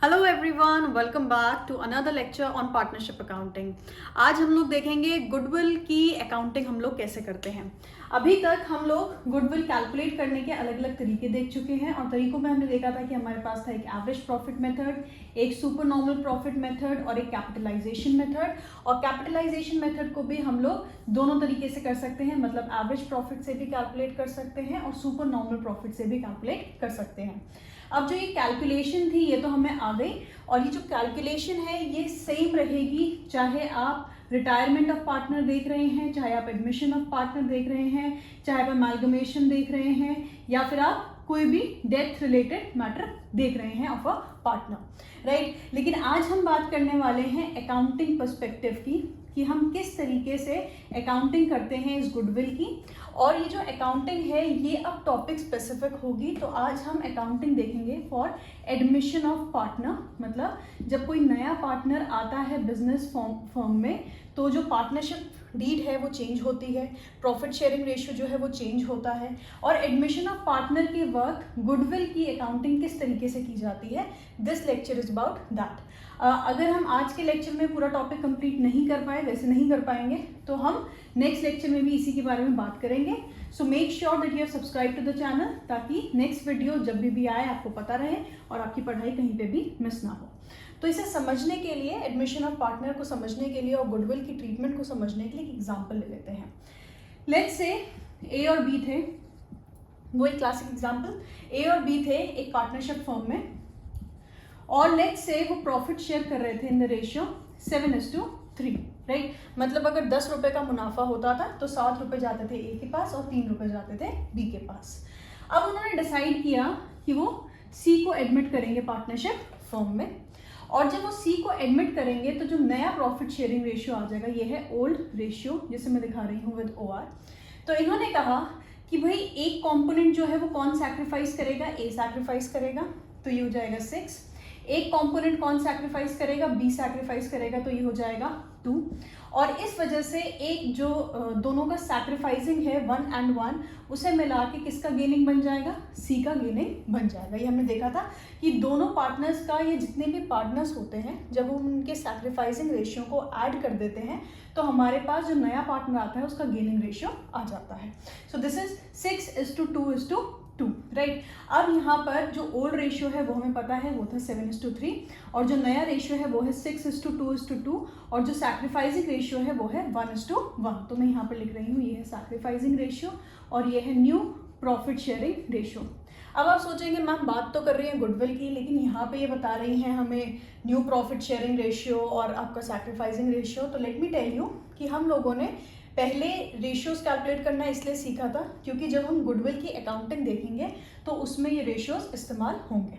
Hello everyone, welcome back to another lecture on partnership accounting. आज हम लोग देखेंगे गुडविल की अकाउंटिंग हम लोग कैसे करते हैं। अभी तक हम लोग गुडविल कैलकुलेट करने के अलग अलग तरीके देख चुके हैं और तरीकों में हमने देखा था कि हमारे पास था एक एवरेज प्रॉफिट मेथड, एक सुपर नॉर्मल प्रॉफिट मेथड और एक कैपिटलाइजेशन मेथड। और कैपिटलाइजेशन मेथड को भी हम लोग दोनों तरीके से कर सकते हैं, मतलब एवरेज प्रॉफिट से भी कैलकुलेट कर सकते हैं और सुपर नॉर्मल प्रॉफिट से भी कैलकुलेट कर सकते हैं। अब जो ये कैलकुलेशन थी ये तो हमें आ गई, और ये जो कैलकुलेशन है ये सेम रहेगी चाहे आप रिटायरमेंट ऑफ पार्टनर देख रहे हैं, चाहे आप एडमिशन ऑफ पार्टनर देख रहे हैं, चाहे आप अमालगमेशन देख रहे हैं, या फिर आप कोई भी डेथ रिलेटेड मैटर देख रहे हैं ऑफ अ पार्टनर, राइट। लेकिन आज हम बात करने वाले हैं अकाउंटिंग पर्सपेक्टिव की, कि हम किस तरीके से अकाउंटिंग करते हैं इस गुडविल की। और ये जो अकाउंटिंग है ये अब टॉपिक स्पेसिफिक होगी, तो आज हम अकाउंटिंग देखेंगे फॉर एडमिशन ऑफ पार्टनर। मतलब जब कोई नया पार्टनर आता है बिजनेस फर्म में, तो जो पार्टनरशिप डीड है वो चेंज होती है, प्रॉफिट शेयरिंग रेशियो जो है वो चेंज होता है, और एडमिशन ऑफ पार्टनर के वक्त गुडविल की अकाउंटिंग किस तरीके से की जाती है। This lecture is about that. अगर हम आज के लेक्चर में पूरा टॉपिक कंप्लीट नहीं कर पाए, वैसे नहीं कर पाएंगे, तो हम नेक्स्ट लेक्चर में भी इसी के बारे में बात करेंगे। So make sure that you have subscribe to the channel, ताकि नेक्स्ट वीडियो जब भी आए आपको पता रहे और आपकी पढ़ाई कहीं पे भी मिस ना हो। तो इसे समझने के लिए, एडमिशन ऑफ पार्टनर को समझने के लिए और गुडविल की ट्रीटमेंट को समझने के लिए एक एग्जाम्पल ले लेते हैं। लेट्स से ए और बी थे, वो एक क्लासिक एग्जाम्पल। ए और बी थे एक पार्टनरशिप फर्म में, और लेट्स से वो प्रॉफिट शेयर कर रहे थे इन द रेशियो 7:3, राइट। मतलब अगर 10 रुपये का मुनाफा होता था तो 7 रुपये जाते थे ए के पास और 3 रुपये जाते थे बी के पास। अब उन्होंने डिसाइड किया कि वो सी को एडमिट करेंगे पार्टनरशिप फर्म में, और जब वो सी को एडमिट करेंगे तो जो नया प्रॉफिट शेयरिंग रेशियो आ जाएगा, ये है ओल्ड रेशियो जिसे मैं दिखा रही हूँ विद OR। तो इन्होंने कहा कि भाई एक कंपोनेंट जो है वो कौन सैक्रिफाइस करेगा, ए सैक्रिफाइस करेगा, तो ये हो जाएगा 6। एक कंपोनेंट कौन सैक्रिफाइस करेगा, बी सैक्रिफाइस करेगा, तो ये हो जाएगा 2। और इस वजह से एक जो दोनों का सैक्रिफाइसिंग है 1 and 1, उसे मिला के किसका गेनिंग बन जाएगा, सी का गेनिंग बन जाएगा। ये हमने देखा था कि दोनों पार्टनर्स का, ये जितने भी पार्टनर्स होते हैं, जब हम उनके सैक्रिफाइसिंग रेशियो को ऐड कर देते हैं तो हमारे पास जो नया पार्टनर आता है उसका गेनिंग रेशियो आ जाता है। So this is 6:2:2, right. अब यहाँ पर जो ओल्ड रेशियो है वो हमें पता है, वो था 7:3, और जो नया रेशियो है वो है 6:2:2, और जो सैक्रिफाइसिंग रेशियो है वो है 1:1। तो मैं यहाँ पर लिख रही हूँ, ये है सैक्रिफाइसिंग रेशियो और ये है न्यू प्रॉफिट शेयरिंग रेशियो। अब आप सोचेंगे मैम बात तो कर रही है गुडविल की, लेकिन यहाँ पे ये बता रही हैं हमें न्यू प्रॉफिट शेयरिंग रेशियो और आपका सैक्रिफाइसिंग रेशियो। तो लेट मी टेल यू कि हम लोगों ने पहले रेशियोज कैलकुलेट करना इसलिए सीखा था क्योंकि जब हम गुडविल की अकाउंटिंग देखेंगे तो उसमें ये रेशियोज इस्तेमाल होंगे।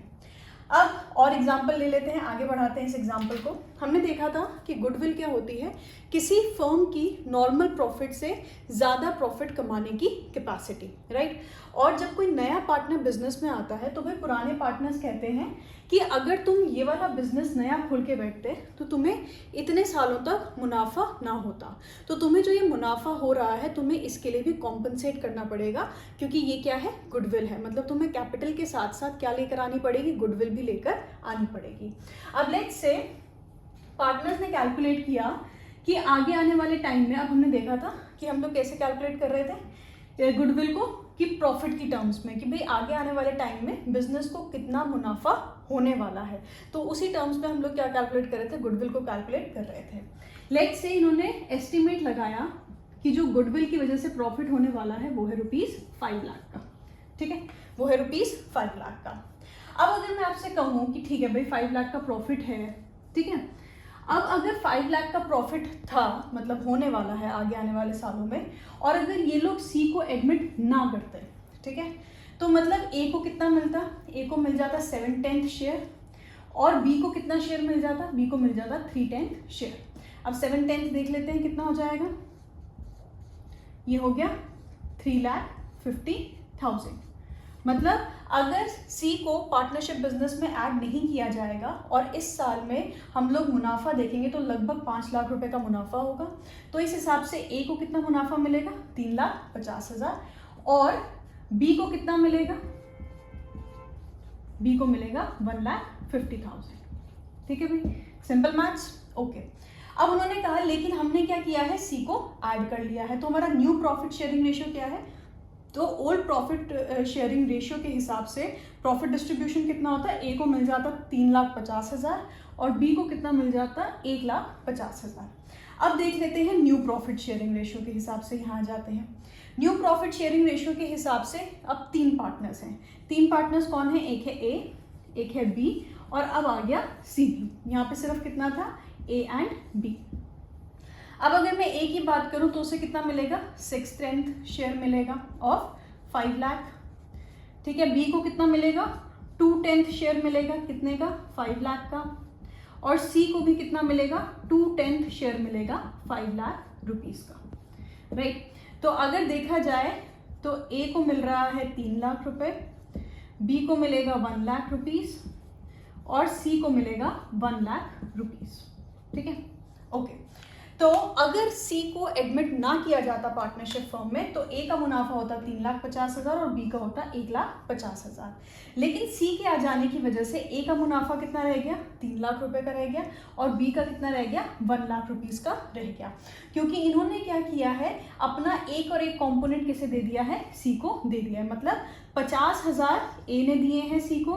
अब और एग्जाम्पल ले लेते हैं, आगे बढ़ाते हैं इस एग्जाम्पल को। हमने देखा था कि गुडविल क्या होती है, किसी फर्म की नॉर्मल प्रॉफिट से ज़्यादा प्रॉफिट कमाने की कैपेसिटी, राइट। और जब कोई नया पार्टनर बिजनेस में आता है तो भाई पुराने पार्टनर्स कहते हैं कि अगर तुम ये वाला बिजनेस नया खोल के बैठते तो तुम्हें इतने सालों तक मुनाफा ना होता, तो तुम्हें जो ये मुनाफा हो रहा है तुम्हें इसके लिए भी कॉम्पनसेट करना पड़ेगा, क्योंकि ये क्या है, गुडविल है। मतलब तुम्हें कैपिटल के साथ साथ क्या लेकर आनी पड़ेगी, गुडविल भी लेकर आनी पड़ेगी। अब लेट्स से पार्टनर्स ने कैलकुलेट किया कि आगे आने वाले टाइम में, अब हमने देखा था कि हम लोग कैसे कैलकुलेट कर रहे थे गुडविल को, कि प्रॉफिट की टर्म्स में, कि भाई आगे आने वाले टाइम में बिजनेस को कितना मुनाफा होने वाला है, तो उसी टर्म्स में हम लोग क्या कैलकुलेट कर रहे थे, गुडविल को कैलकुलेट कर रहे थे। लेट्स से इन्होंने एस्टिमेट लगाया कि जो गुडविल की वजह से प्रॉफिट होने वाला है वो है ₹5 लाख का, ठीक है, वो है ₹5 लाख का। अब अगर मैं आपसे कहूँ कि ठीक है भाई 5 लाख का प्रॉफिट है, ठीक है, अब अगर 5 लाख का प्रॉफिट था, मतलब होने वाला है आगे आने वाले सालों में, और अगर ये लोग सी को एडमिट ना करते, ठीक है, तो मतलब ए को कितना मिलता, ए को मिल जाता 7/10 शेयर, और बी को कितना शेयर मिल जाता, बी को मिल जाता 3/10 शेयर। अब 7/10 देख लेते हैं कितना हो जाएगा, ये हो गया 3,50,000। मतलब अगर सी को पार्टनरशिप बिजनेस में ऐड नहीं किया जाएगा और इस साल में हम लोग मुनाफा देखेंगे तो लगभग 5 लाख रुपए का मुनाफा होगा, तो इस हिसाब से ए को कितना मुनाफा मिलेगा, 3,50,000, और बी को कितना मिलेगा, बी को मिलेगा 1,50,000, ठीक है भाई, सिंपल मैथ्स। ओके, अब उन्होंने कहा लेकिन हमने क्या किया है, सी को ऐड कर लिया है, तो हमारा न्यू प्रॉफिट शेयरिंग रेशियो क्या है, तो ओल्ड प्रॉफिट शेयरिंग रेशियो के हिसाब से प्रॉफिट डिस्ट्रीब्यूशन कितना होता है, ए को मिल जाता 3,50,000 और बी को कितना मिल जाता 1,50,000। अब देख लेते हैं न्यू प्रॉफिट शेयरिंग रेशियो के हिसाब से, यहाँ जाते हैं। न्यू प्रॉफिट शेयरिंग रेशियो के हिसाब से अब 3 पार्टनर्स हैं। 3 पार्टनर्स कौन है, एक है ए, एक है बी और अब आ गया सी भी। यहाँ पे सिर्फ कितना था, ए एंड बी। अब अगर मैं ए की बात करूं तो उसे कितना मिलेगा, 6/10 शेयर मिलेगा ऑफ 5 लाख। ठीक है, बी को कितना मिलेगा, 2/10 शेयर मिलेगा, कितने का, 5 लाख का। और सी को भी कितना मिलेगा, 2/10 शेयर मिलेगा 5 लाख रुपीस का, राइट। तो अगर देखा जाए तो ए को मिल रहा है 3 लाख रुपए, बी को मिलेगा 1 लाख रुपीस और सी को मिलेगा 1 लाख रुपीस। ठीक है, ओके। तो अगर सी को एडमिट ना किया जाता पार्टनरशिप फर्म में तो ए का मुनाफा होता 3,50,000 और बी का होता 1,50,000। लेकिन सी के आ जाने की वजह से ए का मुनाफा कितना रह गया, 3 लाख रुपए का रह गया और बी का कितना रह गया, 1 लाख रुपीस का रह गया। क्योंकि इन्होंने क्या किया है, अपना एक और एक कॉम्पोनेंट किसे दे दिया है, सी को दे दिया है। मतलब 50,000 ए ने दिए हैं सी को,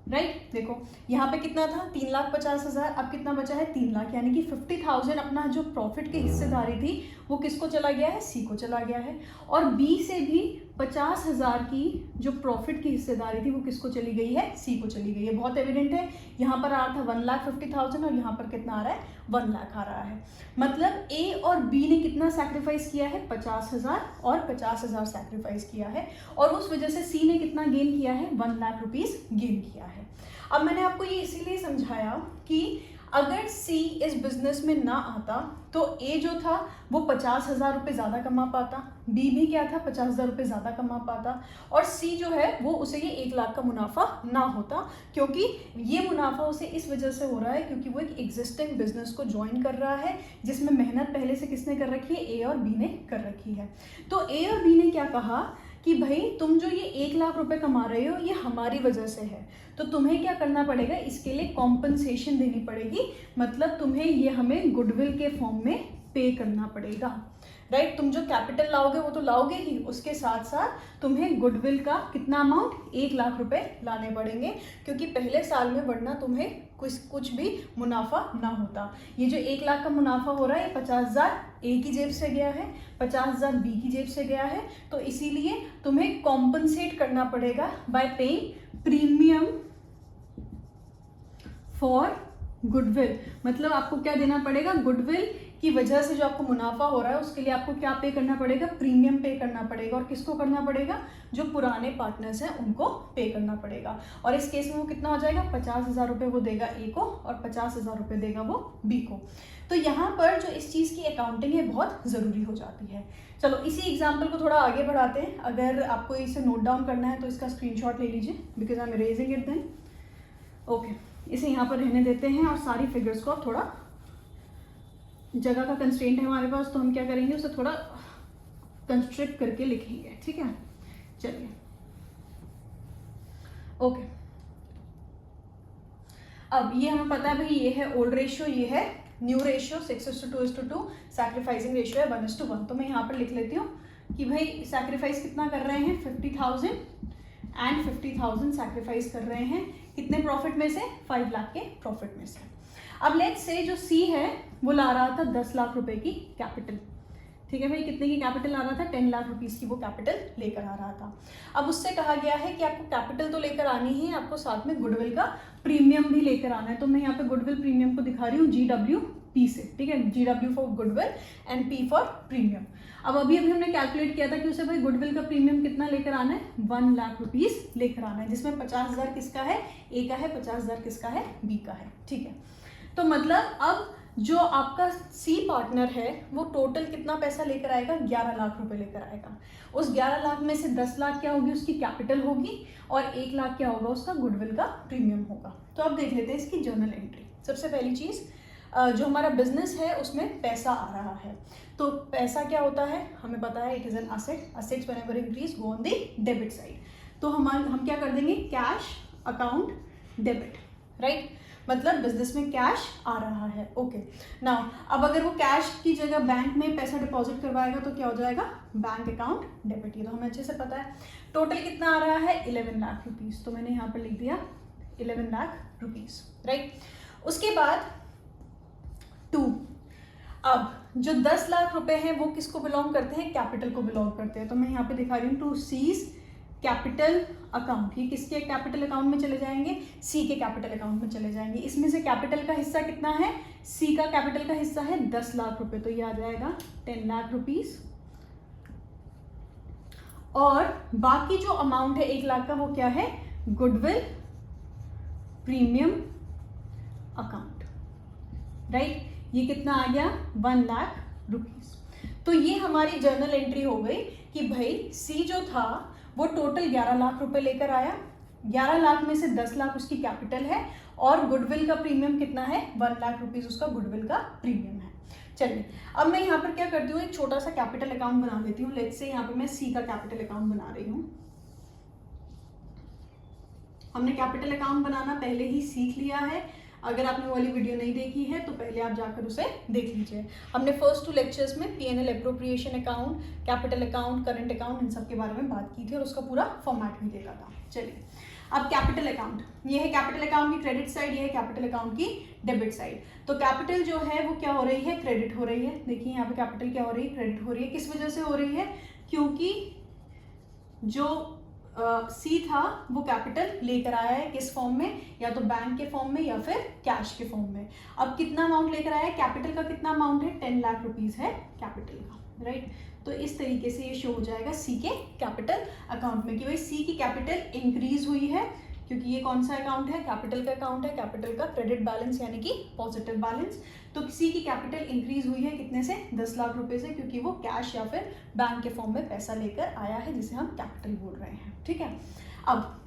राइट। देखो यहाँ पे कितना था, 3,50,000, अब कितना बचा है, 3 लाख, यानी कि 50,000 अपना जो प्रॉफिट की हिस्सेदारी थी वो किसको चला गया है, सी को चला गया है। और बी से भी 50,000 की जो प्रॉफिट की हिस्सेदारी थी वो किसको चली गई है, सी को चली गई है। बहुत एविडेंट है, यहाँ पर आ रहा था 1,50,000 और यहाँ पर कितना आ रहा है, 1 लाख आ रहा है। मतलब ए और बी ने कितना सैक्रिफाइस किया है, 50,000 और 50,000 सैक्रिफाइस किया है और उस वजह से सी ने कितना गेन किया है, 1 लाख रुपीस गेन किया है। अब मैंने आपको ये इसीलिए समझाया कि अगर सी इस बिजनेस में ना आता तो ए जो था वो 50,000 रुपये ज़्यादा कमा पाता, बी भी क्या था, 50,000 रुपये ज़्यादा कमा पाता और सी जो है वो उसे ये 1 लाख का मुनाफा ना होता। क्योंकि ये मुनाफा उसे इस वजह से हो रहा है क्योंकि वो एक एग्जिस्टिंग बिजनेस को ज्वाइन कर रहा है जिसमें मेहनत पहले से किसने कर रखी है, ए और बी ने कर रखी है। तो ए और बी ने क्या कहा कि भाई तुम जो ये 1 लाख रुपए कमा रहे हो ये हमारी वजह से है, तो तुम्हें क्या करना पड़ेगा, इसके लिए कॉम्पनसेशन देनी पड़ेगी। मतलब तुम्हें ये हमें गुडविल के फॉर्म में पे करना पड़ेगा, राइट। तुम जो कैपिटल लाओगे वो तो लाओगे ही, उसके साथ साथ तुम्हें गुडविल का कितना अमाउंट, 1 लाख रुपए लाने पड़ेंगे क्योंकि पहले साल में वरना तुम्हें कुछ भी मुनाफा ना होता। ये जो 1 लाख का मुनाफा हो रहा है ये 50,000 ए की जेब से गया है, 50,000 बी की जेब से गया है, तो इसीलिए तुम्हें कॉम्पनसेट करना पड़ेगा bye paying premium for goodwill. मतलब आपको क्या देना पड़ेगा, गुडविल की वजह से जो आपको मुनाफा हो रहा है उसके लिए आपको क्या पे करना पड़ेगा, प्रीमियम पे करना पड़ेगा। और किसको करना पड़ेगा, जो पुराने पार्टनर्स हैं उनको पे करना पड़ेगा। और इस केस में वो कितना हो जाएगा, 50,000 रुपये वो देगा ए को और 50,000 रुपये देगा वो बी को। तो यहाँ पर जो इस चीज़ की अकाउंटिंग है बहुत ज़रूरी हो जाती है। चलो इसी एग्जाम्पल को थोड़ा आगे बढ़ाते हैं। अगर आपको इसे नोट डाउन करना है तो इसका स्क्रीनशॉट ले लीजिए, because I am erasing it then. Okay, इसे यहाँ पर रहने देते हैं और सारी फिगर्स को आप थोड़ा, जगह का कंस्ट्रेंट है हमारे पास तो हम क्या करेंगे, उसे थोड़ा कंस्ट्रिक्ट करके लिखेंगे, ठीक है। चलिए ओके, अब ये हमें पता है भाई ये है ओल्ड रेशियो, ये है न्यू रेशियो, 6:2:2, सैक्रिफाइसिंग रेशियो है 1:1। तो मैं यहाँ पर लिख लेती हूँ कि भाई सैक्रिफाइस कितना कर रहे हैं, 50,000 एंड 50,000 सैक्रिफाइस कर रहे हैं। कितने प्रॉफिट में से, 5 लाख के प्रॉफिट में से। अब लेट्स से जो सी है वो ला रहा था 10 लाख रुपए की कैपिटल, ठीक है भाई। कितने की कैपिटल आ रहा था, 10 लाख रुपीस की वो कैपिटल लेकर आ रहा था। अब उससे कहा गया है कि आपको कैपिटल तो लेकर आनी ही, आपको साथ में गुडविल का प्रीमियम भी लेकर आना है। तो मैं यहाँ पे गुडविल प्रीमियम को दिखा रही हूँ GWP से, ठीक है। GW for goodwill and P for premium. अब अभी हमने कैलकुलेट किया था कि उसे भाई गुडविल का प्रीमियम कितना लेकर आना है, 1 लाख रुपीस लेकर आना है, जिसमें 50,000 किसका है, ए का है, 50,000 किसका है, बी का है, ठीक है। तो मतलब अब जो आपका सी पार्टनर है वो टोटल कितना पैसा लेकर आएगा, 11 लाख रुपए लेकर आएगा। उस 11 लाख में से 10 लाख क्या होगी, उसकी कैपिटल होगी और 1 लाख क्या होगा, उसका गुडविल का प्रीमियम होगा। तो अब देख लेते हैं इसकी जर्नल एंट्री। सबसे पहली चीज़, जो हमारा बिजनेस है उसमें पैसा आ रहा है, तो पैसा क्या होता है हमें पता है, it is an asset, assets whenever increase go on the debit side. तो हम क्या कर देंगे, कैश अकाउंट डेबिट, राइट, मतलब बिजनेस में कैश आ रहा है। ओके नाउ अब अगर वो कैश की जगह बैंक में पैसा डिपॉजिट करवाएगा तो क्या हो जाएगा, बैंक अकाउंट डेबिट। ये तो हमें अच्छे से पता है। टोटल कितना आ रहा है, 11 लाख रुपीस, तो मैंने यहाँ पर लिख दिया 11 लाख रुपीस, राइट। उसके बाद 2, अब जो 10 लाख रुपए हैं वो किसको बिलोंग करते हैं, कैपिटल को बिलोंग करते हैं। तो मैं यहाँ पे दिखा रही हूँ टू सीज कैपिटल अकाउंट। ये किसके कैपिटल अकाउंट में चले जाएंगे, सी के कैपिटल अकाउंट में चले जाएंगे। इसमें से कैपिटल का हिस्सा कितना है, सी का कैपिटल का हिस्सा है 10 लाख रुपए, तो ये आ जाएगा 10 लाख रुपीस। और बाकी जो अमाउंट है 1 लाख का वो क्या है, गुडविल प्रीमियम अकाउंट, राइट। ये कितना आ गया, 1 लाख रुपीस। तो ये हमारी जर्नल एंट्री हो गई कि भाई सी जो था वो टोटल 11 लाख रुपए लेकर आया, 11 लाख में से 10 लाख उसकी कैपिटल है और गुडविल का प्रीमियम कितना है, 1 लाख रुपीस उसका गुडविल का प्रीमियम है। चलिए अब मैं यहाँ पर क्या करती हूँ, एक छोटा सा कैपिटल अकाउंट बना लेती हूँ। लेट्स से यहाँ पे मैं सी का कैपिटल अकाउंट बना रही हूँ। हमने कैपिटल अकाउंट बनाना पहले ही सीख लिया है, अगर आपने वो वाली वीडियो नहीं देखी है तो पहले आप जाकर उसे देख लीजिए। हमने फर्स्ट 2 लेक्चर्स में P&L appropriation account, capital account, current account, इन सब के बारे में बात की थी और उसका पूरा फॉर्मेट भी देखा था। चलिए अब कैपिटल अकाउंट, ये है कैपिटल अकाउंट की क्रेडिट साइड, ये है कैपिटल अकाउंट की डेबिट साइड। तो कैपिटल जो है वो क्या हो रही है, क्रेडिट हो रही है। देखिए यहाँ पे कैपिटल क्या हो रही है, क्रेडिट हो रही है। किस वजह से हो रही है, क्योंकि जो सी था वो कैपिटल लेकर आया है, किस फॉर्म में, या तो बैंक के फॉर्म में या फिर कैश के फॉर्म में। अब कितना अमाउंट लेकर आया है, कैपिटल का कितना अमाउंट है, 10 लाख रुपीस है कैपिटल का, राइट। तो इस तरीके से ये शो हो जाएगा सी के कैपिटल अकाउंट में कि भाई सी की कैपिटल इंक्रीज हुई है, क्योंकि ये कौन सा अकाउंट है, कैपिटल का अकाउंट है, कैपिटल का क्रेडिट बैलेंस यानी कि पॉजिटिव बैलेंस। तो सी की कैपिटल इंक्रीज हुई है कितने से, 10 लाख रुपए से, क्योंकि वो कैश या फिर बैंक के फॉर्म में पैसा लेकर आया है, जिसे हम कैपिटल बोल रहे हैं, ठीक है। अब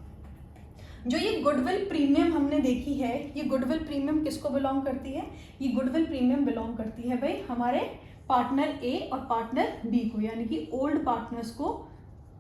जो ये गुडविल प्रीमियम हमने देखी है, ये गुडविल प्रीमियम किसको बिलोंग करती है, ये गुडविल प्रीमियम बिलोंग करती है भाई हमारे पार्टनर ए और पार्टनर बी को, यानी कि ओल्ड पार्टनर्स को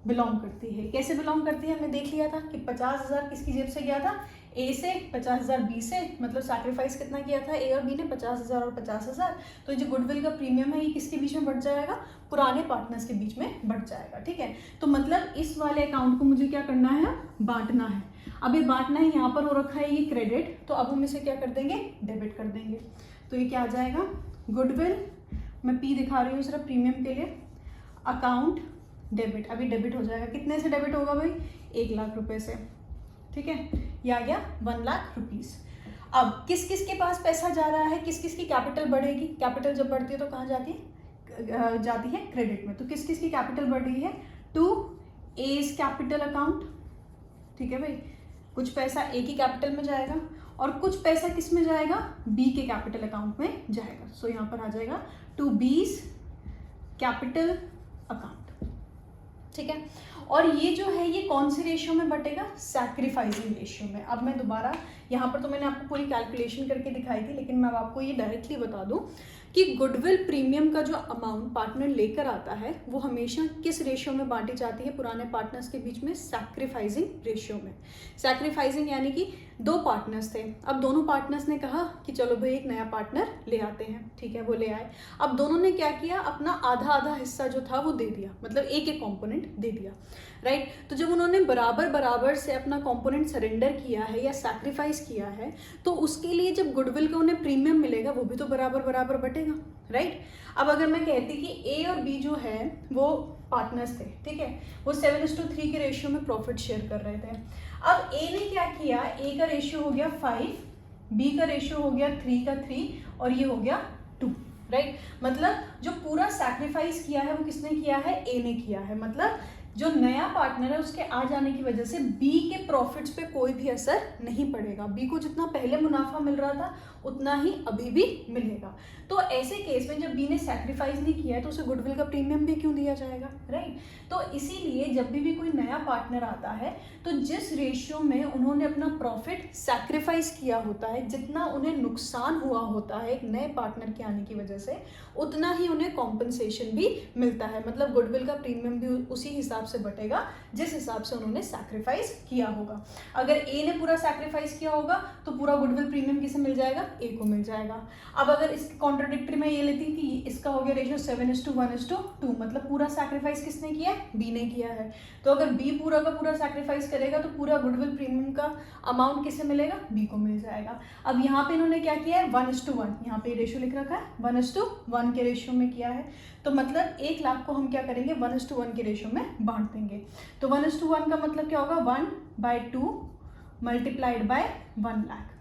बिलोंग करती है। कैसे बिलोंग करती है, हमने देख लिया था कि 50,000 किसकी जेब से गया था, ए से, 50,000 बी से, मतलब सैक्रिफाइस कितना किया था ए और बी ने, 50,000 और 50,000। तो जो गुडविल का प्रीमियम है ये किसके बीच में बढ़ जाएगा, पुराने पार्टनर्स के बीच में बढ़ जाएगा, ठीक है। तो मतलब इस वाले अकाउंट को मुझे क्या करना है, बांटना है। अब ये बांटना है, यहाँ पर हो रखा है ये क्रेडिट, तो अब हम इसे क्या कर देंगे, डेबिट कर देंगे। तो ये क्या आ जाएगा, गुडविल, मैं पी दिखा रही हूँ सिर्फ प्रीमियम के लिए, अकाउंट डेबिट। अभी डेबिट हो जाएगा, कितने से डेबिट होगा भाई, 1 लाख रुपए से, ठीक है। ये आ गया 1 लाख रुपीस। अब किस किस के पास पैसा जा रहा है, किस किस की कैपिटल बढ़ेगी, कैपिटल जब बढ़ती है तो कहाँ जाती है क्रेडिट में। तो किस किस की कैपिटल बढ़ रही है, टू एज कैपिटल अकाउंट, ठीक है भाई। कुछ पैसा ए की कैपिटल में जाएगा और कुछ पैसा किस में जाएगा, बी के कैपिटल अकाउंट में जाएगा। सो यहाँ पर आ जाएगा टू बीज कैपिटल अकाउंट, ठीक है। और ये जो है ये कौन सी रेशियो में बटेगा, सैक्रिफाइसिंग रेशियो में। अब मैं दोबारा यहाँ पर तो मैंने आपको पूरी कैलकुलेशन करके दिखाई थी, लेकिन मैं अब आपको ये डायरेक्टली बता दूं कि गुडविल प्रीमियम का जो अमाउंट पार्टनर लेकर आता है वो हमेशा किस रेशियो में बांटी जाती है, पुराने पार्टनर्स के बीच में, सैक्रिफाइसिंग रेशियो में। सैक्रिफाइसिंग यानी कि 2 पार्टनर्स थे, अब दोनों पार्टनर्स ने कहा कि चलो भाई एक नया पार्टनर ले आते हैं, ठीक है, वो ले आए। अब दोनों ने क्या किया, अपना आधा आधा हिस्सा जो था वो दे दिया, मतलब एक एक कॉम्पोनेंट दे दिया, राइट। तो जब उन्होंने बराबर बराबर से अपना कॉम्पोनेंट सरेंडर किया है या सैक्रिफाइस किया है, तो उसके लिए जब गुडविल का उन्हें प्रीमियम मिलेगा वो भी तो बराबर बराबर बटेगा, राइट। अब अगर मैं कहती कि ए और बी जो है वो पार्टनर्स थे, ठीक है, वो 7:3 के रेशियो में प्रॉफिट शेयर कर रहे थे। अब ए ने क्या किया, ए का रेशियो हो गया 5, बी का रेशियो हो गया 3 का 3 और ये हो गया 2, राइट। मतलब जो पूरा सैक्रिफाइस किया है वो किसने किया है, ए ने किया है। मतलब जो नया पार्टनर है उसके आ जाने की वजह से बी के प्रॉफिट्स पे कोई भी असर नहीं पड़ेगा। बी को जितना पहले मुनाफा मिल रहा था उतना ही अभी भी मिलेगा। तो ऐसे केस में जब बी ने सैक्रिफाइस नहीं किया है तो उसे गुडविल का प्रीमियम भी क्यों दिया जाएगा, राइट। तो इसीलिए जब भी कोई नया पार्टनर आता है तो जिस रेशियो में उन्होंने अपना प्रॉफिट सैक्रिफाइस किया होता है, जितना उन्हें नुकसान हुआ होता है एक नए पार्टनर के आने की वजह से, उतना ही उन्हें कॉम्पनसेशन भी मिलता है। मतलब गुडविल का प्रीमियम भी उसी हिसाब हिसाब से बटेगा जिस हिसाब से उन्होंने सैक्रिफाइस किया होगा। अगर ए ने पूरा सैक्रिफाइस किया होगा तो पूरा गुडविल प्रीमियम किसे मिल जाएगा, ए को मिल जाएगा। अब अगर इसके कॉन्ट्राडिक्टरी में ये लेती कि इसका हो गया रेशियो 7:1:2, मतलब पूरा सैक्रिफाइस किसने किया है, बी ने किया है। तो अगर बी पूरा का पूरा सैक्रिफाइस करेगा तो पूरा गुडविल प्रीमियम का अमाउंट किसे मिलेगा, बी को मिल जाएगा। अब यहाँ पे इन्होंने क्या किया है, 1:1, यहाँ पे रेशियो लिख रखा है 1:1 के रेशियो में किया है। तो मतलब 1 लाख को हम क्या करेंगे, 1:1 के रेशियो में बांट देंगे। तो 1:1 का मतलब क्या होगा, 1/2 multiplied by 1 lakh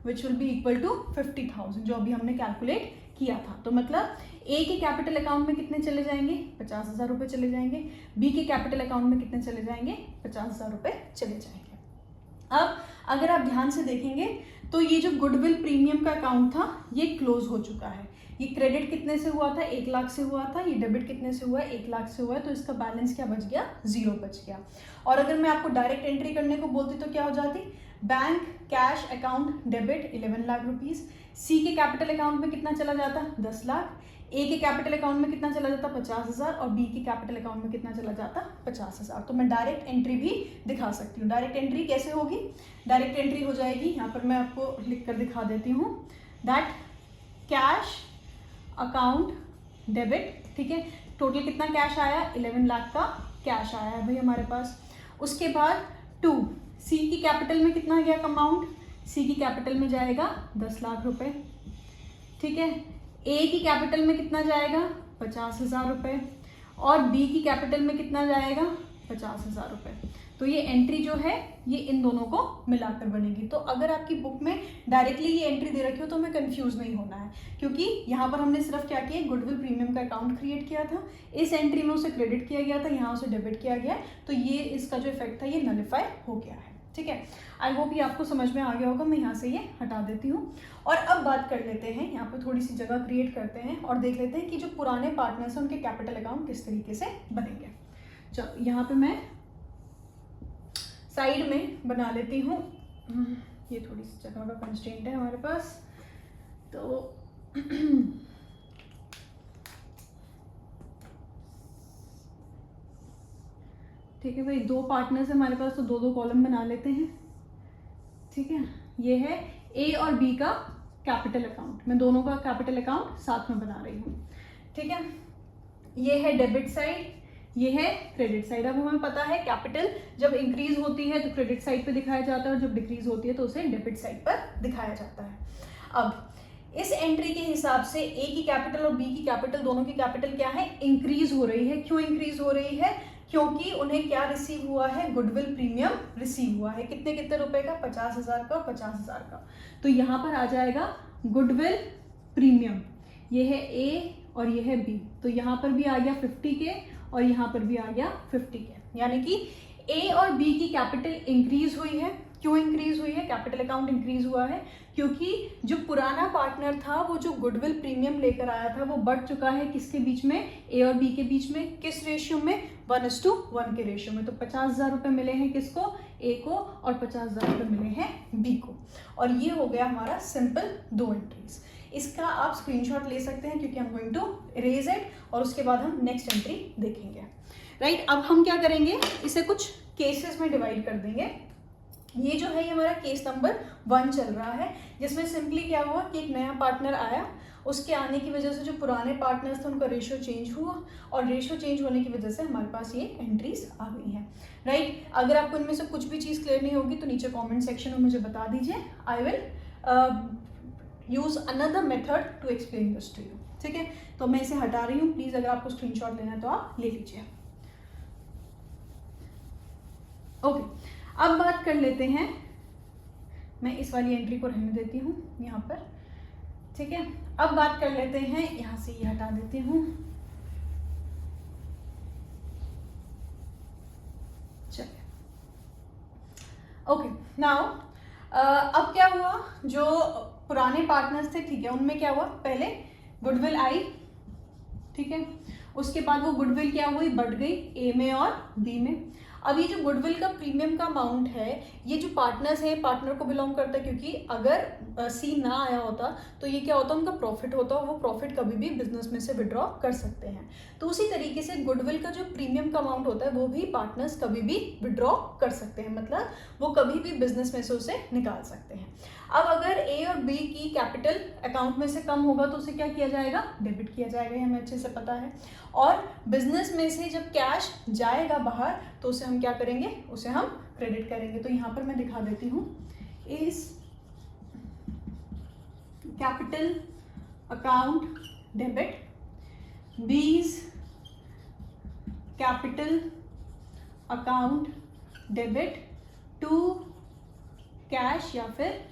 which will be equal to 50,000, जो अभी हमने कैलकुलेट किया था। तो मतलब ए के कैपिटल अकाउंट में कितने चले जाएंगे, 50,000 रुपये चले जाएंगे। बी के कैपिटल अकाउंट में कितने चले जाएंगे, 50,000 रुपये चले जाएंगे। अब अगर आप ध्यान से देखेंगे तो ये जो गुडविल प्रीमियम का अकाउंट था ये क्लोज हो चुका है। ये क्रेडिट कितने से हुआ था, 1 लाख से हुआ था। ये डेबिट कितने से हुआ है, 1 लाख से हुआ है। तो इसका बैलेंस क्या बच गया, 0 बच गया। और अगर मैं आपको डायरेक्ट एंट्री करने को बोलती तो क्या हो जाती, bank cash account debit 11 lakh rupees. C के कैपिटल अकाउंट में कितना चला जाता, 10 लाख। ए के कैपिटल अकाउंट में कितना चला जाता, 50,000। और बी के कैपिटल अकाउंट में कितना चला जाता, 50,000। तो मैं डायरेक्ट एंट्री भी दिखा सकती हूँ। डायरेक्ट एंट्री कैसे होगी, डायरेक्ट एंट्री हो जाएगी, यहाँ पर मैं आपको लिख कर दिखा देती हूँ, दैट कैश अकाउंट डेबिट, ठीक है। टोटल कितना कैश आया, 11 लाख का कैश आया है भाई हमारे पास। उसके बाद 2, सी की कैपिटल में कितना गया अमाउंट, सी की कैपिटल में जाएगा 10 लाख रुपए, ठीक है। ए की कैपिटल में कितना जाएगा, 50,000 रुपये। और बी की कैपिटल में कितना जाएगा, 50,000 रुपये। तो ये एंट्री जो है ये इन दोनों को मिलाकर बनेगी। तो अगर आपकी बुक में डायरेक्टली ये एंट्री दे रखी हो तो हमें कंफ्यूज नहीं होना है, क्योंकि यहाँ पर हमने सिर्फ क्या किया, गुडविल प्रीमियम का अकाउंट क्रिएट किया था। इस एंट्री में उसे क्रेडिट किया गया था, यहाँ उसे डेबिट किया गया, तो ये इसका जो इफेक्ट था ये नलिफाई हो गया है, ठीक है। आई होप ये आपको समझ में आ गया होगा। मैं यहाँ से ये हटा देती हूँ। और अब बात कर लेते हैं, यहाँ पे थोड़ी सी जगह क्रिएट करते हैं और देख लेते हैं कि जो पुराने पार्टनर्स हैं उनके कैपिटल अकाउंट किस तरीके से बनेंगे। चलो यहाँ पे मैं साइड में बना लेती हूँ, ये थोड़ी सी जगह का कंस्ट्रेंट है हमारे पास, तो ठीक है भाई, 2 पार्टनर्स है हमारे पास तो 2-2 कॉलम बना लेते हैं, ठीक है। ये है ए और बी का कैपिटल अकाउंट, मैं दोनों का कैपिटल अकाउंट साथ में बना रही हूँ, ठीक है। ये है डेबिट साइड, ये है क्रेडिट साइड। अब हमें पता है कैपिटल जब इंक्रीज होती है तो क्रेडिट साइड पे दिखाया जाता है और जब डिक्रीज होती है तो उसे डेबिट साइड पर दिखाया जाता है। अब इस एंट्री के हिसाब से ए की कैपिटल और बी की कैपिटल, दोनों की कैपिटल क्या है, इंक्रीज हो रही है। क्यों इंक्रीज हो रही है, क्योंकि उन्हें क्या रिसीव हुआ है, गुडविल प्रीमियम रिसीव हुआ है। कितने कितने रुपए का, 50,000 का, 50,000 का। तो यहाँ पर आ जाएगा गुडविल प्रीमियम, ये है ए और ये है बी, तो यहाँ पर भी आ गया 50 के और यहाँ पर भी आ गया 50 के। यानी कि ए और बी की कैपिटल इंक्रीज हुई है। क्यों इंक्रीज हुई है, कैपिटल अकाउंट इंक्रीज हुआ है क्योंकि जो पुराना पार्टनर था वो जो गुडविल प्रीमियम लेकर आया था वो बढ़ चुका है किसके बीच में, ए और बी के बीच में। किस रेशियो में, 1:1 के रेशियो में। तो 50,000 रुपये मिले हैं किसको, ए को, और 50,000 रुपये मिले हैं बी को। और ये हो गया हमारा सिंपल 2 एंट्रीज। इसका आप स्क्रीनशॉट ले सकते हैं क्योंकि हम गोइंग टू इरेज इट और उसके बाद हम नेक्स्ट एंट्री देखेंगे, राइट। अब हम क्या करेंगे, इसे कुछ केसेस में डिवाइड कर देंगे। ये जो है ये हमारा केस नंबर 1 चल रहा है, जिसमें सिंपली क्या हुआ कि एक नया पार्टनर आया, उसके आने की वजह से जो पुराने पार्टनर्स थे उनका रेशियो चेंज हुआ और रेशियो चेंज होने की वजह से हमारे पास ये एंट्रीज आ गई हैं, राइट। अगर आपको इनमें से कुछ भी चीज़ क्लियर नहीं होगी तो नीचे कमेंट सेक्शन में मुझे बता दीजिए। I will use another method to explain this to you, ठीक है। तो मैं इसे हटा रही हूँ, प्लीज़ अगर आपको स्क्रीनशॉट लेना है तो आप ले लीजिए। ओके, अब बात कर लेते हैं, मैं इस वाली एंट्री को रहने देती हूँ यहाँ पर, ठीक है। अब बात कर लेते हैं, यहाँ से ये हटा देती हूँ, चलिए। ओके, नाउ अब क्या हुआ, जो पुराने पार्टनर्स थे, ठीक है, उनमें क्या हुआ, पहले गुडविल आई, ठीक है, उसके बाद वो गुडविल क्या हुई, बढ़ गई ए में और बी में। अब ये जो गुडविल का प्रीमियम का अमाउंट है, ये जो पार्टनर्स हैं, पार्टनर को बिलोंग करता है, क्योंकि अगर सी ना आया होता तो ये क्या होता, उनका प्रॉफिट होता, वो प्रॉफिट कभी भी बिजनेस में से विड्रॉ कर सकते हैं। तो उसी तरीके से गुडविल का जो प्रीमियम का अमाउंट होता है वो भी पार्टनर्स कभी भी विड्रॉ कर सकते हैं, मतलब वो कभी भी बिजनेस में से उसे निकाल सकते हैं। अब अगर ए और बी की कैपिटल अकाउंट में से कम होगा तो उसे क्या किया जाएगा, डेबिट किया जाएगा, ये हमें अच्छे से पता है। और बिजनेस में से जब कैश जाएगा बाहर तो उसे हम क्या करेंगे, उसे हम क्रेडिट करेंगे। तो यहाँ पर मैं दिखा देती हूँ, इस capital account debit, B's capital account debit to cash या फिर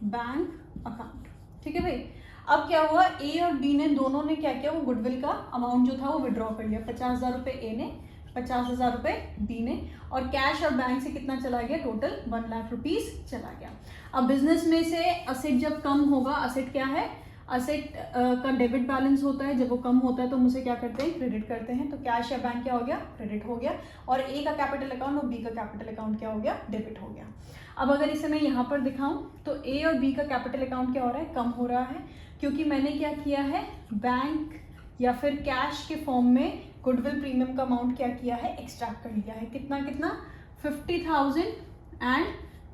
बैंक अकाउंट। ठीक है भाई। अब क्या हुआ, ए और बी ने दोनों ने क्या किया, वो गुडविल का अमाउंट जो था वो विड्रॉ कर लिया। 50,000 रुपये ए ने, 50,000 रुपये बी ने, और कैश और बैंक से कितना चला गया, टोटल 1 लाख रुपीस चला गया। अब बिजनेस में से असेट जब कम होगा, असेट क्या है, असेट का डेबिट बैलेंस होता है, जब वो कम होता है तो हम उसे क्या करते हैं, क्रेडिट करते हैं। तो कैश या बैंक क्या हो गया, क्रेडिट हो गया, और ए का कैपिटल अकाउंट और बी का कैपिटल अकाउंट क्या हो गया, डेबिट हो गया। अब अगर इसे मैं यहाँ पर दिखाऊं तो ए और बी का कैपिटल अकाउंट क्या हो रहा है, कम हो रहा है, क्योंकि मैंने क्या किया है, बैंक या फिर कैश के फॉर्म में गुडविल प्रीमियम का अमाउंट क्या किया है, एक्सट्रैक्ट कर लिया है। कितना कितना, 50,000 एंड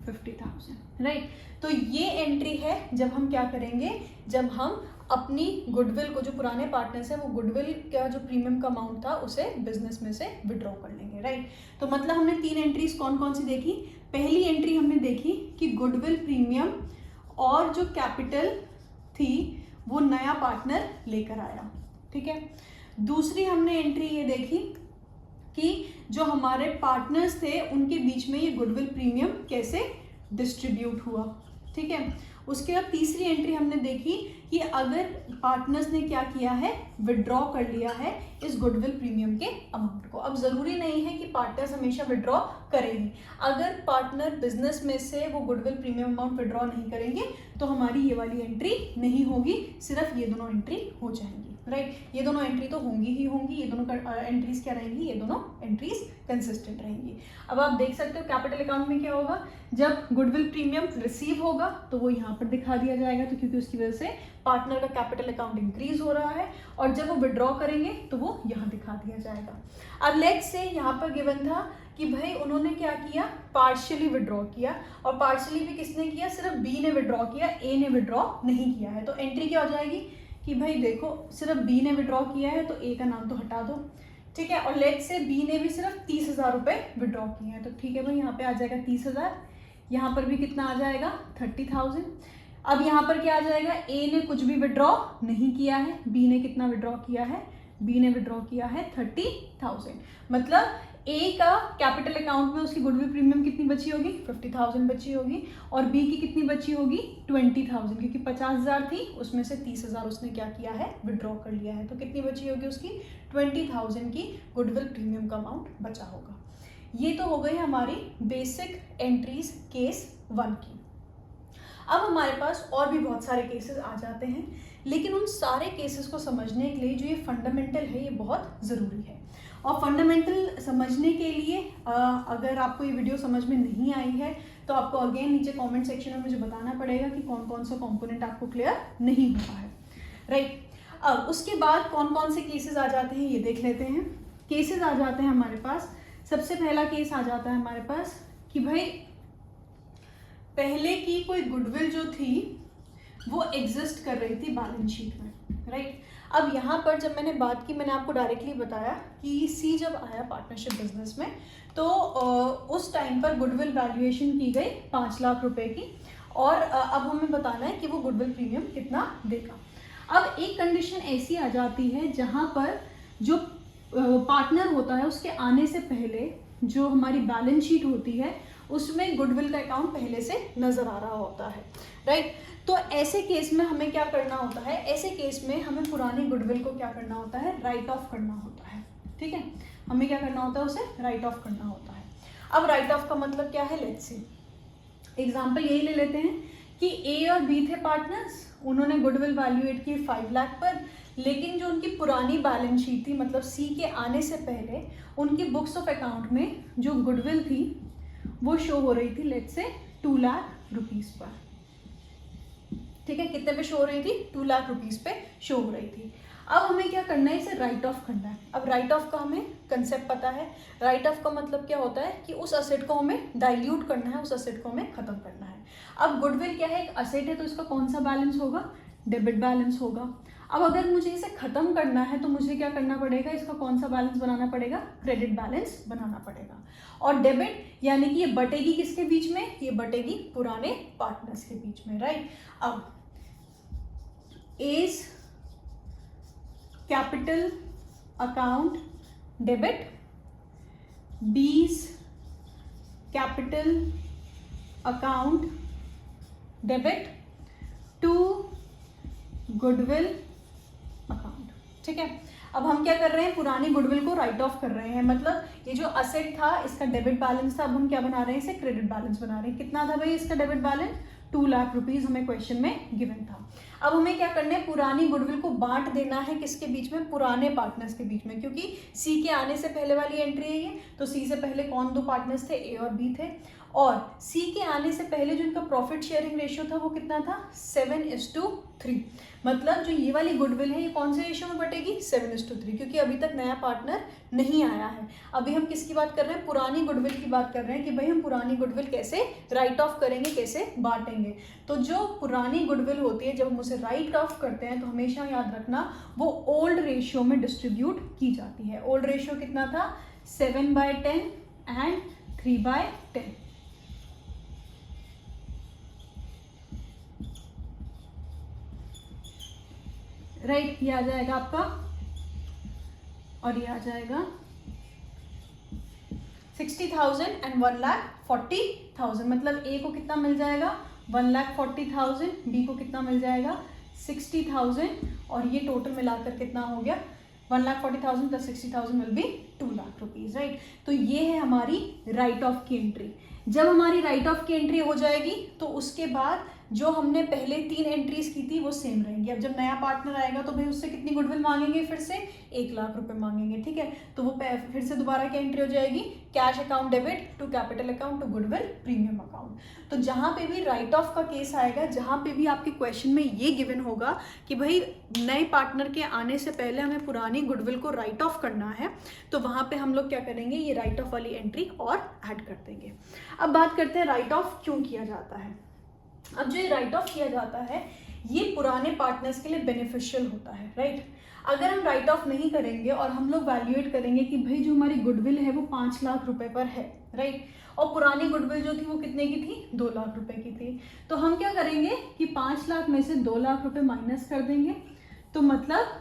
50,000, राइट। तो ये एंट्री है जब हम क्या करेंगे, जब हम अपनी गुडविल को, जो पुराने पार्टनर्स हैं, वो गुडविल का जो प्रीमियम का अमाउंट था उसे बिजनेस में से विड्रॉ कर लेंगे, राइट। तो मतलब हमने 3 एंट्रीज कौन कौन सी देखी। पहली एंट्री हमने देखी कि गुडविल प्रीमियम और जो कैपिटल थी वो नया पार्टनर लेकर आया, ठीक है। दूसरी हमने एंट्री ये देखी कि जो हमारे पार्टनर्स थे उनके बीच में ये गुडविल प्रीमियम कैसे डिस्ट्रीब्यूट हुआ, ठीक है। उसके बाद तीसरी एंट्री हमने देखी कि अगर पार्टनर्स ने क्या किया है, विड्रॉ कर लिया है इस गुडविल प्रीमियम के अमाउंट को। अब जरूरी नहीं है कि पार्टनर्स हमेशा विड्रॉ करेंगे, अगर पार्टनर बिजनेस में से वो गुडविल प्रीमियम अमाउंट विड्रॉ नहीं करेंगे तो हमारी ये वाली एंट्री नहीं होगी, सिर्फ ये दोनों एंट्री हो जाएंगी, राइट। ये दोनों एंट्री तो होंगी ही होंगी, ये दोनों एंट्रीज क्या रहेंगी, ये दोनों एंट्रीज कंसिस्टेंट रहेंगी। अब आप देख सकते हो कैपिटल अकाउंट में क्या होगा, जब गुडविल प्रीमियम रिसीव होगा तो वो यहाँ पर दिखा दिया जाएगा, तो क्योंकि उसकी वजह से पार्टनर का कैपिटल अकाउंट इंक्रीज हो रहा है, और जब वो विड्रॉ करेंगे तो वो यहाँ दिखा दिया जाएगा। अब लेट्स से यहाँ पर गिवन था कि भाई उन्होंने क्या किया, पार्शियली विड्रॉ किया, और पार्शियली भी किसने किया, सिर्फ बी ने विड्रॉ किया, ए ने विड्रॉ नहीं किया है। तो एंट्री क्या हो जाएगी कि भाई देखो सिर्फ बी ने विड्रॉ किया है तो ए का नाम तो हटा दो, ठीक है। और लेट से बी ने भी सिर्फ 30,000 रुपये विड्रॉ किए हैं, तो ठीक है भाई, यहाँ पे आ जाएगा 30,000, यहाँ पर भी कितना आ जाएगा 30,000। अब यहाँ पर क्या आ जाएगा, ए ने कुछ भी विड्रॉ नहीं किया है, बी ने कितना विड्रॉ किया है, बी ने विड्रॉ किया है 30,000, मतलब ए का कैपिटल अकाउंट में उसकी गुडविल प्रीमियम कितनी बची होगी, 50,000 बची होगी, और बी की कितनी बची होगी, 20,000, क्योंकि 50,000 थी उसमें से 30,000 उसने क्या किया है, विड्रॉ कर लिया है, तो कितनी बची होगी उसकी 20,000 की गुडविल प्रीमियम का अमाउंट बचा होगा। ये तो हो गई हमारी बेसिक एंट्रीज केस 1 की। अब हमारे पास और भी बहुत सारे केसेस आ जाते हैं, लेकिन उन सारे केसेस को समझने के लिए जो ये फंडामेंटल है ये बहुत ज़रूरी है। और फंडामेंटल समझने के लिए अगर आपको ये वीडियो समझ में नहीं आई है तो आपको अगेन नीचे कमेंट सेक्शन में मुझे बताना पड़ेगा कि कौन कौन सा कंपोनेंट आपको क्लियर नहीं हुआ है, राइट। अब उसके बाद कौन कौन से केसेस आ जाते हैं ये देख लेते हैं। केसेस आ जाते हैं हमारे पास, सबसे पहला केस आ जाता है हमारे पास कि भाई पहले की कोई गुडविल जो थी वो एग्जिस्ट कर रही थी बैलेंस शीट में, राइट। अब यहाँ पर जब मैंने बात की, मैंने आपको डायरेक्टली बताया कि सी जब आया पार्टनरशिप बिजनेस में तो उस टाइम पर गुडविल वैल्यूएशन की गई 5 लाख रुपए की, और अब हमें बताना है कि वो गुडविल प्रीमियम कितना देगा। अब एक कंडीशन ऐसी आ जाती है जहाँ पर जो पार्टनर होता है उसके आने से पहले जो हमारी बैलेंस शीट होती है उसमें गुडविल का अकाउंट पहले से नजर आ रहा होता है, राइट। तो ऐसे केस में हमें क्या करना होता है, ऐसे केस में हमें पुरानी गुडविल को क्या करना होता है, राइट ऑफ करना होता है, ठीक है। हमें क्या करना होता है, उसे राइट ऑफ करना होता है। अब राइट ऑफ का मतलब क्या है, लेट्स सी एग्जांपल यही ले लेते हैं कि ए और बी थे पार्टनर्स, उन्होंने गुडविल वैल्यूएट की 5 लाख पर, लेकिन जो उनकी पुरानी बैलेंस शीट थी, मतलब सी के आने से पहले उनकी बुक्स ऑफ अकाउंट में जो गुडविल थी वो शो हो रही थी लेट्स से 2 लाख रुपीज़ पर। ठीक है, कितने पे शो हो रही थी? 2 लाख रुपीज़ पे शो हो रही थी। अब हमें क्या करना है, इसे राइट ऑफ करना है। अब राइट ऑफ का हमें कंसेप्ट पता है। राइट ऑफ का मतलब क्या होता है कि उस असेट को हमें डाइल्यूट करना है, उस असेट को हमें खत्म करना है। अब गुडविल क्या है, एक असेट है, तो इसका कौन सा बैलेंस होगा? डेबिट बैलेंस होगा। अब अगर मुझे इसे खत्म करना है तो मुझे क्या करना पड़ेगा, इसका कौन सा बैलेंस बनाना पड़ेगा? क्रेडिट बैलेंस बनाना पड़ेगा। और डेबिट यानी कि ये बटेगी किसके बीच में? ये बटेगी पुराने पार्टनर्स के बीच में, राइट। अब as capital account debit, B's capital account debit to goodwill account. ठीक है, अब हम क्या कर रहे हैं, पुरानी गुडविल को राइट ऑफ कर रहे हैं। मतलब ये जो असेट था इसका डेबिट बैलेंस था, अब हम क्या बना रहे हैं, इसे क्रेडिट बैलेंस बना रहे हैं। कितना था भाई इसका डेबिट बैलेंस? 2 लाख रुपीज हमें क्वेश्चन में गिवन था। अब हमें क्या करना है, पुरानी गुडविल को बांट देना है किसके बीच में? पुराने पार्टनर्स के बीच में, क्योंकि सी के आने से पहले वाली एंट्री है ये। तो सी से पहले कौन दो पार्टनर्स थे? ए और बी थे। और सी के आने से पहले जो इनका प्रॉफिट शेयरिंग रेशियो था वो कितना था? 7:3। मतलब जो ये वाली गुडविल है ये कौन से रेशियो में बटेगी? 7:3, क्योंकि अभी तक नया पार्टनर नहीं आया है। अभी हम किसकी बात कर रहे हैं? पुरानी गुडविल की बात कर रहे हैं कि भाई हम पुरानी गुडविल कैसे राइट ऑफ करेंगे, कैसे बांटेंगे। तो जो पुरानी गुडविल होती है, जब हम उसे राइट ऑफ करते हैं तो हमेशा याद रखना वो ओल्ड रेशियो में डिस्ट्रीब्यूट की जाती है। ओल्ड रेशियो कितना था? 7/10 एंड 3/10। राइट, ये आ जाएगा आपका, और ये आ जाएगा 60,000 एंड 1,40,000। मतलब ए को कितना मिल जाएगा? 1,40,000। बी को कितना मिल जाएगा? 60,000। और ये टोटल मिलाकर कितना हो गया? 1,40,000 plus 60,000 will be 2 lakh rupees, right. तो ये है हमारी राइट ऑफ की एंट्री। जब हमारी राइट ऑफ की एंट्री हो जाएगी तो उसके बाद जो हमने पहले 3 एंट्रीज की थी वो सेम रहेंगी। अब जब नया पार्टनर आएगा तो भाई उससे कितनी गुडविल मांगेंगे? फिर से 1 लाख रुपए मांगेंगे। ठीक है, तो वो फिर से दोबारा क्या एंट्री हो जाएगी? Cash account debit to capital account to goodwill premium account. तो जहां पे भी राइट ऑफ का केस आएगा, जहां पे भी आपके क्वेश्चन में ये गिवन होगा कि भाई नए पार्टनर के आने से पहले हमें पुरानी गुडविल को राइट ऑफ करना है, तो वहां पे हम लोग क्या करेंगे, ये राइट ऑफ वाली एंट्री और ऐड कर देंगे। अब बात करते हैं राइट ऑफ क्यों किया जाता है। अब जो राइट ऑफ किया जाता है ये पुराने पार्टनर्स के लिए बेनिफिशियल होता है, राइट। अगर हम राइट ऑफ नहीं करेंगे और हम लोग वैल्यूएट करेंगे कि भाई जो हमारी गुडविल है वो 5 लाख रुपए पर है, राइट, और पुरानी गुडविल जो थी वो कितने की थी? 2 लाख रुपए की थी। तो हम क्या करेंगे कि 5 लाख में से 2 लाख रुपए माइनस कर देंगे। तो मतलब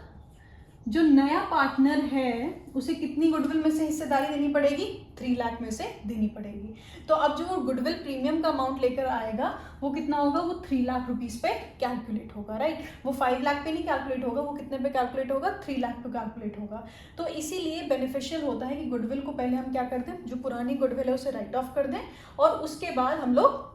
जो नया पार्टनर है उसे कितनी गुडविल में से हिस्सेदारी देनी पड़ेगी? 3 लाख में से देनी पड़ेगी। तो अब जो वो गुडविल प्रीमियम का अमाउंट लेकर आएगा वो कितना होगा? वो 3 लाख रुपीज पे कैलकुलेट होगा, राइट। वो 5 लाख पे नहीं कैलकुलेट होगा, वो कितने पे कैलकुलेट होगा? 3 लाख पे कैलकुलेट होगा। तो इसीलिए बेनिफिशियल होता है कि गुडविल को पहले हम क्या कर दें, जो पुरानी गुडविल है उसे राइट ऑफ कर दें, और उसके बाद हम लोग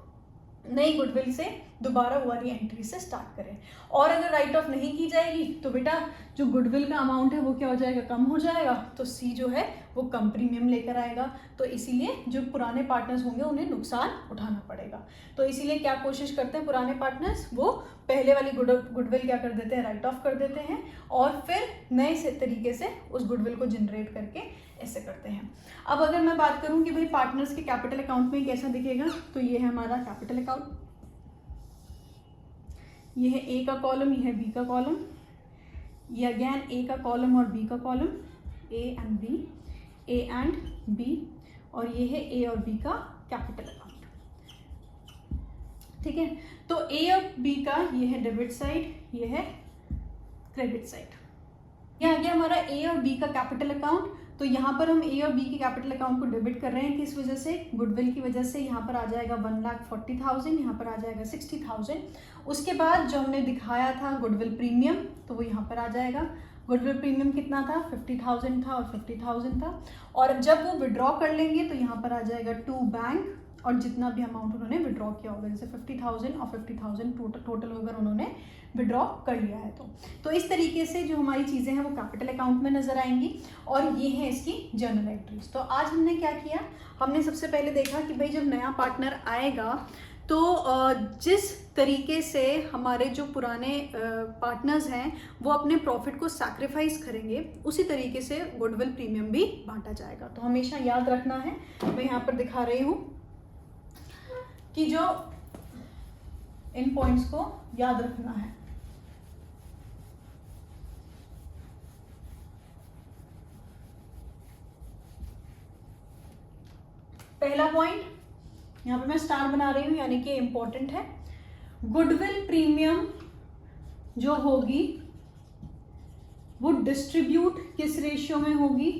नई गुडविल से दोबारा वाली एंट्री से स्टार्ट करें। और अगर राइट ऑफ नहीं की जाएगी तो बेटा जो गुडविल का अमाउंट है वो क्या हो जाएगा? कम हो जाएगा। तो सी जो है वो कम प्रीमियम लेकर आएगा। तो इसीलिए जो पुराने पार्टनर्स होंगे उन्हें नुकसान उठाना पड़ेगा। तो इसीलिए क्या कोशिश करते हैं पुराने पार्टनर्स, वो पहले वाली गुडविल क्या कर देते हैं? राइट ऑफ कर देते हैं, और फिर नए से तरीके से उस गुडविल को जनरेट करके ऐसे करते हैं। अब अगर मैं बात करूं कि भाई पार्टनर्स के कैपिटल अकाउंट में कैसा दिखेगा, तो ये है हमारा कैपिटल अकाउंट, ये है ए का कॉलम, ये है बी का कॉलम, ये अगेन ए का कॉलम और बी का column, A and B, A and B, और ये है ए और बी का कैपिटल अकाउंट। ठीक है, तो ए और बी का ये है डेबिट साइड, ये है क्रेडिट साइड। यह आ गया हमारा ए और बी का कैपिटल अकाउंट। तो यहाँ पर हम ए और बी के कैपिटल अकाउंट को डेबिट कर रहे हैं, किस वजह से? गुडविल की वजह से। यहाँ पर आ जाएगा 1,40,000, यहाँ पर आ जाएगा 60,000। उसके बाद जो हमने दिखाया था गुडविल प्रीमियम, तो वो यहाँ पर आ जाएगा। गुडविल प्रीमियम कितना था? 50,000 था और 50,000 था। और जब वो विड्रॉ कर लेंगे तो यहाँ पर आ जाएगा टू बैंक और जितना भी अमाउंट उन्होंने विड्रॉ किया होगा, जैसे 50,000 और 50,000 टोटल अगर उन्होंने विड्रॉ कर लिया है तो इस तरीके से जो हमारी चीज़ें हैं वो कैपिटल अकाउंट में नज़र आएंगी और ये है इसकी जर्नल एंट्रीज। तो आज हमने क्या किया, हमने सबसे पहले देखा कि भाई जब नया पार्टनर आएगा तो जिस तरीके से हमारे जो पुराने पार्टनर्स हैं वो अपने प्रॉफिट को सैक्रिफाइस करेंगे, उसी तरीके से गुडविल प्रीमियम भी बांटा जाएगा। तो हमेशा याद रखना है, मैं यहाँ पर दिखा रही हूँ कि जो इन पॉइंट्स को याद रखना है। पहला पॉइंट यहाँ पे मैं स्टार बना रही हूँ, यानी कि इम्पोर्टेंट है। गुडविल प्रीमियम जो होगी वो डिस्ट्रीब्यूट किस रेशियो में होगी,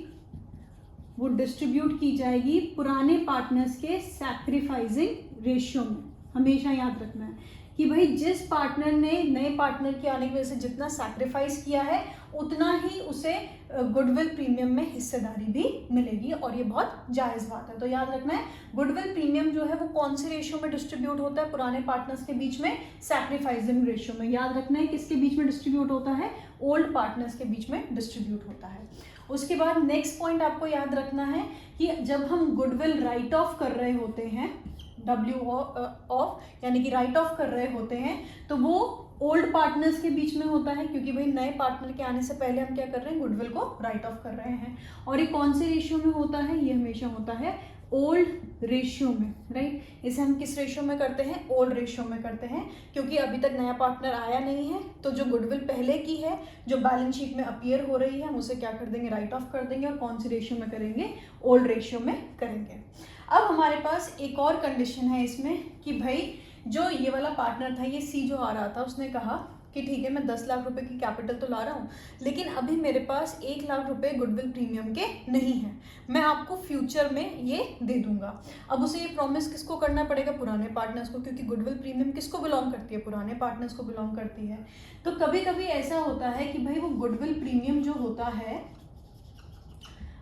वो डिस्ट्रीब्यूट की जाएगी पुराने पार्टनर्स के सैक्रिफाइसिंग रेशियो में। हमेशा याद रखना है कि भाई जिस पार्टनर ने नए पार्टनर के आने की वजह से जितना सैक्रिफाइस किया है उतना ही उसे गुडविल प्रीमियम में हिस्सेदारी भी मिलेगी, और ये बहुत जायज़ बात है। तो याद रखना है गुडविल प्रीमियम जो है वो कौन से रेशियो में डिस्ट्रीब्यूट होता है, पुराने पार्टनर्स के बीच में सैक्रिफाइसिंग रेशियो में। याद रखना है किसके बीच में डिस्ट्रीब्यूट होता है, ओल्ड पार्टनर्स के बीच में डिस्ट्रीब्यूट होता है। उसके बाद नेक्स्ट पॉइंट आपको याद रखना है कि जब हम गुडविल राइट ऑफ कर रहे होते हैं, ऑफ यानी कि राइट ऑफ कर रहे होते हैं, तो वो ओल्ड पार्टनर्स के बीच में होता है, क्योंकि भाई नए पार्टनर के आने से पहले हम क्या कर रहे हैं, गुडविल को राइट ऑफ कर रहे हैं। और ये कौन से रेशियो में होता है, ये हमेशा होता है ओल्ड रेशियो में, राइट। इसे हम किस रेशियो में करते हैं, ओल्ड रेशियो में करते हैं, क्योंकि अभी तक नया पार्टनर आया नहीं है। तो जो गुडविल पहले की है जो बैलेंस शीट में अपीयर हो रही है, हम उसे क्या कर देंगे, राइट ऑफ कर देंगे। और कौन सी रेशियो में करेंगे, ओल्ड रेशियो में करेंगे। अब हमारे पास एक और कंडीशन है इसमें कि भाई जो ये वाला पार्टनर था, ये सी जो आ रहा था, उसने कहा कि ठीक है मैं 10 लाख रुपए की कैपिटल तो ला रहा हूँ, लेकिन अभी मेरे पास 1 लाख रुपए गुडविल प्रीमियम के नहीं है, मैं आपको फ्यूचर में ये दे दूंगा। अब उसे ये प्रॉमिस किसको करना पड़ेगा, पुराने पार्टनर्स को, क्योंकि गुडविल प्रीमियम किसको बिलोंग करती है, पुराने पार्टनर्स को बिलोंग करती है। तो कभी कभी ऐसा होता है कि भाई वो गुडविल प्रीमियम जो होता है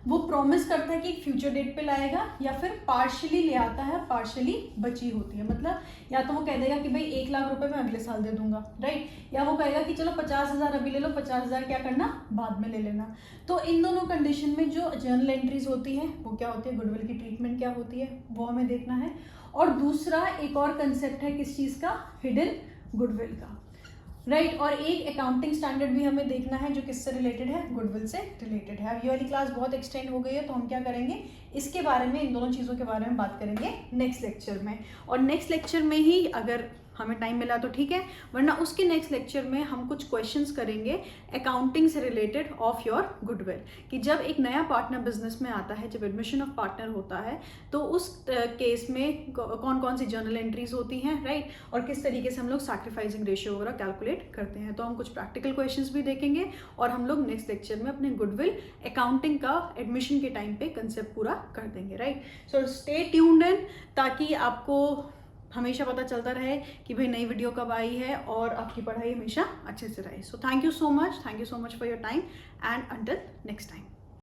वो प्रॉमिस करता है कि फ्यूचर डेट पे लाएगा, या फिर पार्शियली ले आता है, पार्शियली बची होती है। मतलब या तो वो कह देगा कि भाई 1 लाख रुपए मैं अगले साल दे दूंगा, राइट, या वो कहेगा कि चलो 50,000 अभी ले लो, 50,000 क्या करना बाद में ले लेना। तो इन दोनों कंडीशन में जो जर्नल एंट्रीज होती हैं वो क्या होती है, गुडविल की ट्रीटमेंट क्या होती है, वो हमें देखना है। और दूसरा एक और कंसेप्ट है किस चीज़ का, हिडन गुडविल का, राइट। और एक अकाउंटिंग स्टैंडर्ड भी हमें देखना है जो किससे रिलेटेड है, गुडविल से रिलेटेड है। अब ये वाली क्लास बहुत एक्सटेंड हो गई है, तो हम क्या करेंगे, इसके बारे में, इन दोनों चीज़ों के बारे में बात करेंगे नेक्स्ट लेक्चर में। और नेक्स्ट लेक्चर में ही अगर हमें टाइम मिला तो ठीक है, वरना उसके नेक्स्ट लेक्चर में हम कुछ क्वेश्चंस करेंगे अकाउंटिंग से रिलेटेड ऑफ योर गुडविल, कि जब एक नया पार्टनर बिजनेस में आता है, जब एडमिशन ऑफ पार्टनर होता है, तो उस केस में कौन कौन सी जर्नल एंट्रीज होती हैं, राइट, और किस तरीके से हम लोग सैक्रिफाइसिंग रेशियो वगैरह कैलकुलेट करते हैं। तो हम कुछ प्रैक्टिकल क्वेश्चंस भी देखेंगे, और हम लोग नेक्स्ट लेक्चर में अपने गुडविल अकाउंटिंग का एडमिशन के टाइम पे कंसेप्ट पूरा कर देंगे, right. So stay tuned in, ताकि आपको हमेशा पता चलता रहे कि भाई नई वीडियो कब आई है और आपकी पढ़ाई हमेशा अच्छे से रहे। So thank you so much for your time, and until next time.